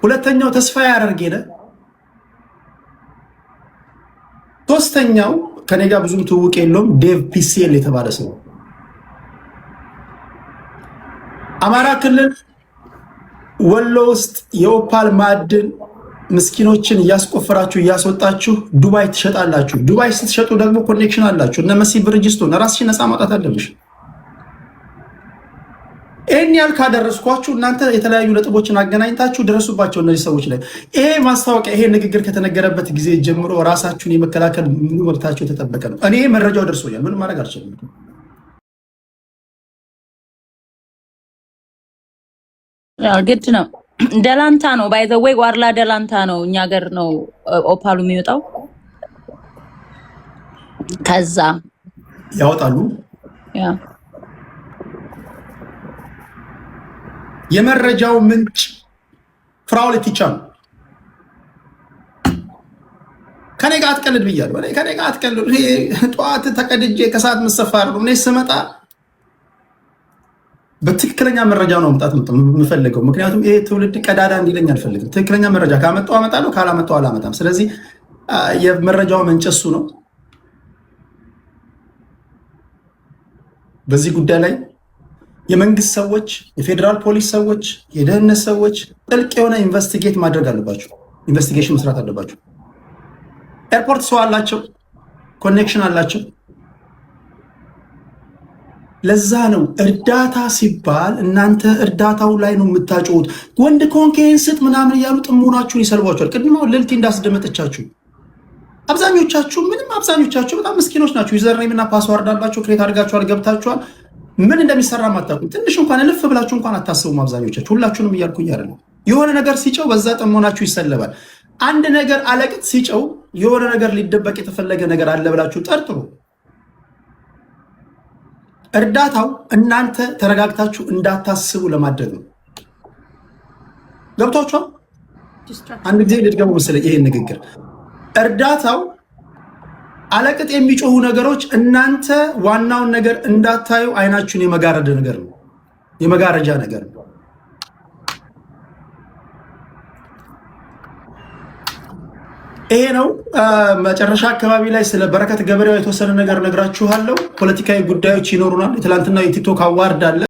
ሁለተኛው ተስፋ ያደርገለ ሶስተኛው ከኔ ጋር ብዙም ትውውቅ የለውም ዴቭ ፒሲኤል የተባለ ሰው አማራ ክልል ወሎ ውስጥ የኦፓል ማዕድን ምስኪኖችን ያስቆፈራችሁ ያስወጣችሁ ዱባይ ትሸጣላችሁ ዱባይ ስትሸጡ ደግሞ ኮኔክሽን አላችሁ እነ መሲ ብርጅስቶን ራስሽን ነፃ ማውጣት አለብሽ ኤኒያል ካደረስኳችሁ እናንተ የተለያዩ ነጥቦችን አገናኝታችሁ ድረሱባቸው እነዚህ ሰዎች ላይ ይሄ ማስታወቂያ ይሄ ንግግር ከተነገረበት ጊዜ ጀምሮ ራሳችሁን የመከላከል መብታችሁ ተጠበቀ ነው እኔ መረጃው ደርሶኛል ምን ማድረግ አልችልም ግድ ነው ደላንታ ነው ባይ ዘ ዌይ ዋርላ ደላንታ ነው እኛ ሀገር ነው ኦፓሉ የሚወጣው ከዛ ያወጣሉ ያ የመረጃው ምንጭ ፍራውል ቲቻ ነው ከኔ ጋር አትቀልድ ብያለሁ ከኔ ጋር አትቀልድ ጧት ተቀድጄ ከሰዓት መሰፋር ነው እኔ ስመጣ በትክክለኛ መረጃ ነው መምጣት የምፈልገው ምክንያቱም ይሄ ትውልድ ቀዳዳ እንዲለኝ አልፈልግም ትክክለኛ መረጃ ካመጣው አመጣለሁ ካላመጣው አላመጣም ስለዚህ የመረጃው መንጨሱ ነው በዚህ ጉዳይ ላይ የመንግስት ሰዎች የፌደራል ፖሊስ ሰዎች የደህንነት ሰዎች ጥልቅ የሆነ ኢንቨስቲጌት ማድረግ አለባቸው ኢንቨስቲጌሽን መስራት አለባቸው ኤርፖርት ሰው አላቸው ኮኔክሽን አላቸው ለዛ ነው እርዳታ ሲባል እናንተ እርዳታው ላይ ነው የምታጮት ወንድ ኮንኬንስት ምናምን ያሉ ጥሙናችሁን ይሰልቧቸዋል ቅድማው ልልቲ እንዳስደመጠቻችሁ አብዛኞቻችሁ በጣም ምስኪኖች ናችሁ ዩዘርኔም እና ፓስዋርድ አላችሁ ክሬት አድርጋችኋል ገብታችኋል ምን እንደሚሰራ ማታውቁ ትንሽ እንኳን ልፍ ብላችሁ እንኳን አታስቡም አብዛኞቻችሁ ሁላችሁንም እያልኩኝ አይደለም የሆነ ነገር ሲጨው በዛ ጥሙናችሁ ይሰለባል አንድ ነገር አለቅጥ ሲጨው የሆነ ነገር ሊደበቅ የተፈለገ ነገር አለ ብላችሁ ጠርጥሩ እርዳታው እናንተ ተረጋግታችሁ እንዳታስቡ ለማድረግ ነው ገብታችኋል አንድ ጊዜ ልድገሙ መሰለኝ ይሄን ንግግር እርዳታው አለቅጥ የሚጮሁ ነገሮች እናንተ ዋናውን ነገር እንዳታዩ አይናችሁን የመጋረድ ነገር ነው የመጋረጃ ነገር ነው ይሄ ነው መጨረሻ አካባቢ ላይ ስለ በረከት ገበሬው የተወሰነ ነገር ነግራችኋለሁ ፖለቲካዊ ጉዳዮች ይኖሩናል የትላንትና የቲክቶክ አዋርድ አለ